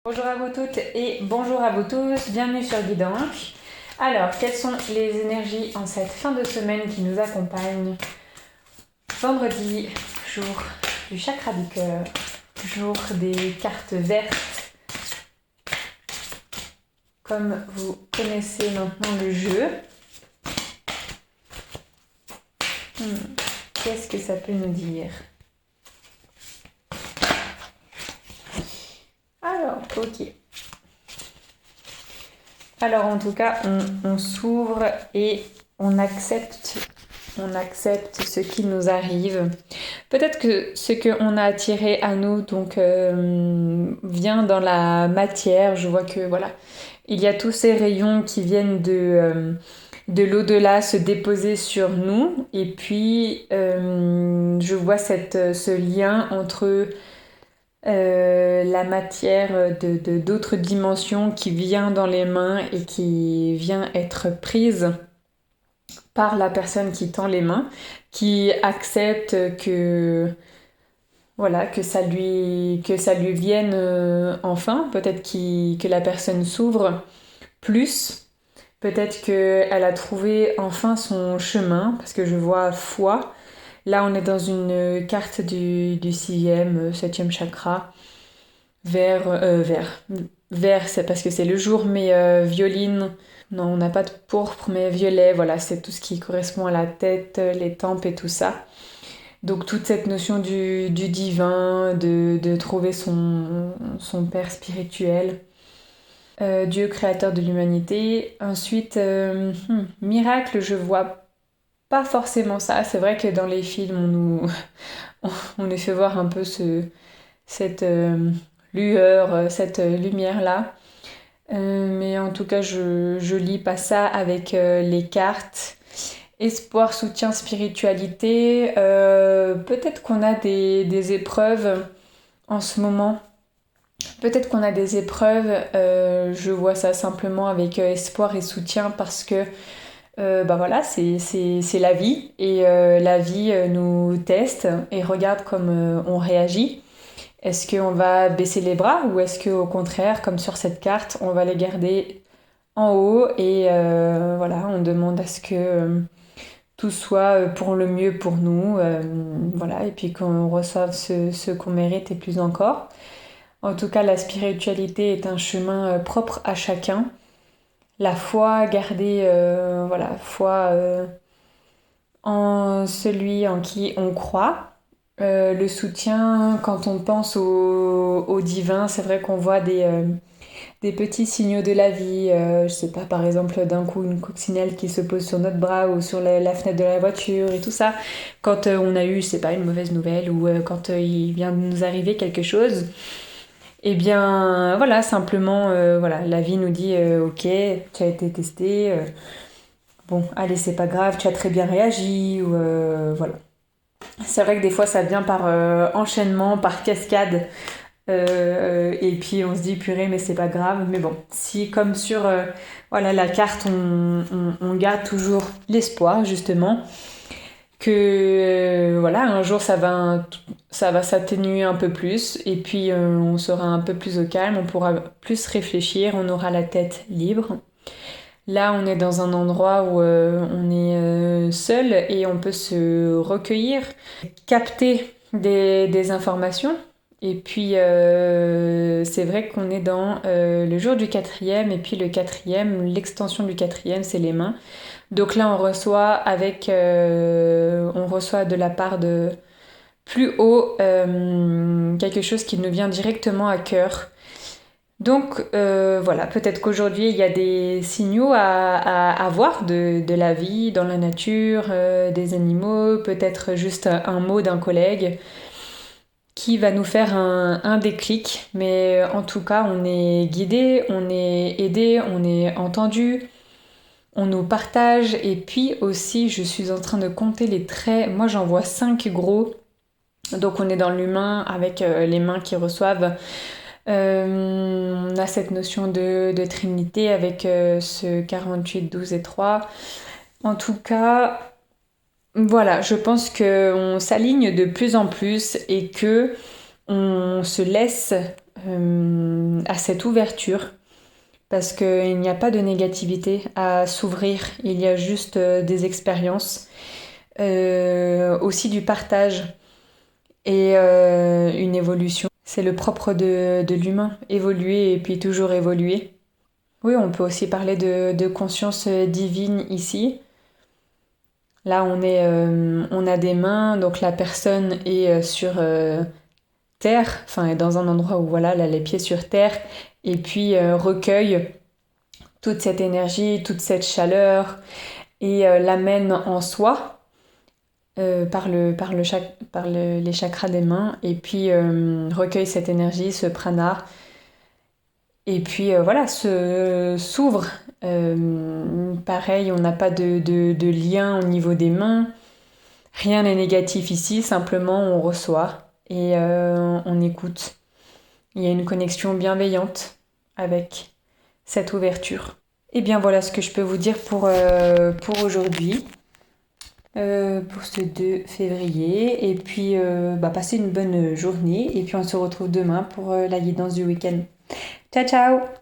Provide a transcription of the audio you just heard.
Bonjour à vous toutes et bonjour à vous tous, bienvenue sur Guidance. Alors, quelles sont les énergies en cette fin de semaine qui nous accompagnent? Vendredi, jour du chakra du cœur, jour des cartes vertes. Comme vous connaissez maintenant le jeu, qu'est-ce que ça peut nous dire? Alors, ok. Alors en tout cas, on s'ouvre et on accepte ce qui nous arrive. Peut-être que ce qu'on a attiré à nous donc vient dans la matière. Je vois que voilà, il y a tous ces rayons qui viennent de l'au-delà se déposer sur nous. Et puis je vois ce lien entre la matière d'autres dimensions qui vient dans les mains et qui vient être prise par la personne qui tend les mains, qui accepte que voilà que ça lui vienne enfin, peut-être que la personne s'ouvre plus, peut-être qu'elle a trouvé enfin son chemin, parce que je vois foi. Là, on est dans une carte du 6e, 7e chakra. Vert, c'est parce que c'est le jour, mais violine. Non, on n'a pas de pourpre, mais violet, voilà, c'est tout ce qui correspond à la tête, les tempes et tout ça. Donc toute cette notion du divin, de trouver son père spirituel, Dieu créateur de l'humanité. Ensuite, miracle, je vois pas forcément ça. C'est vrai que dans les films, on nous fait voir un peu cette lueur, cette lumière-là. Mais en tout cas, je lis pas ça avec les cartes. Espoir, soutien, spiritualité. Peut-être qu'on a des épreuves en ce moment. Peut-être qu'on a des épreuves. Je vois ça simplement avec espoir et soutien parce que bah voilà, c'est la vie. Et la vie nous teste et regarde comme on réagit. Est-ce qu'on va baisser les bras ou est-ce qu'au contraire, comme sur cette carte, on va les garder en haut et voilà, on demande à ce que tout soit pour le mieux pour nous, voilà, et puis qu'on reçoive ce qu'on mérite et plus encore. En tout cas, la spiritualité est un chemin propre à chacun. La foi, garder, voilà, foi en celui en qui on croit. Le soutien, quand on pense au divin, c'est vrai qu'on voit des petits signaux de la vie. Je sais pas, par exemple, d'un coup, une coccinelle qui se pose sur notre bras ou sur la fenêtre de la voiture et tout ça. Quand on a eu, je sais pas, une mauvaise nouvelle ou quand il vient de nous arriver quelque chose. Eh bien, voilà, simplement, voilà, la vie nous dit, ok, tu as été testé. Bon, allez, c'est pas grave, tu as très bien réagi ou voilà. C'est vrai que des fois ça vient par enchaînement, par cascade, et puis on se dit purée mais c'est pas grave. Mais bon, si comme sur voilà, la carte on garde toujours l'espoir justement que voilà, un jour ça va s'atténuer un peu plus et puis on sera un peu plus au calme, on pourra plus réfléchir, on aura la tête libre. Là, on est dans un endroit où on est seul et on peut se recueillir, capter des informations. Et puis, c'est vrai qu'on est dans le jour du 4e, et puis le 4e, l'extension du 4e, c'est les mains. Donc là, on reçoit de la part de plus haut quelque chose qui nous vient directement à cœur. Donc voilà, peut-être qu'aujourd'hui il y a des signaux à voir de la vie, dans la nature, des animaux, peut-être juste un mot d'un collègue qui va nous faire un déclic. Mais en tout cas, on est guidé, on est aidé, on est entendu, on nous partage. Et puis aussi, je suis en train de compter les traits. Moi j'en vois 5 gros. Donc on est dans l'humain avec les mains qui reçoivent. On a cette notion de trinité avec ce 48, 12 et 3. En tout cas, voilà, je pense qu'on s'aligne de plus en plus et que on se laisse à cette ouverture, parce qu'il n'y a pas de négativité à s'ouvrir, il y a juste des expériences, aussi du partage et une évolution. C'est le propre de l'humain, évoluer et puis toujours évoluer. Oui, on peut aussi parler de conscience divine ici. Là, on a des mains, donc la personne est sur terre, enfin, est dans un endroit où voilà, elle a les pieds sur terre, et puis recueille toute cette énergie, toute cette chaleur, et l'amène en soi les chakras des mains, et puis recueille cette énergie, ce prana, et puis voilà, s'ouvre. Pareil, on n'a pas de lien au niveau des mains. Rien n'est négatif ici, simplement on reçoit et on écoute. Il y a une connexion bienveillante avec cette ouverture. Et bien voilà ce que je peux vous dire pour aujourd'hui, pour ce 2 février. Et puis passez une bonne journée et puis on se retrouve demain pour la guidance du week-end. Ciao ciao!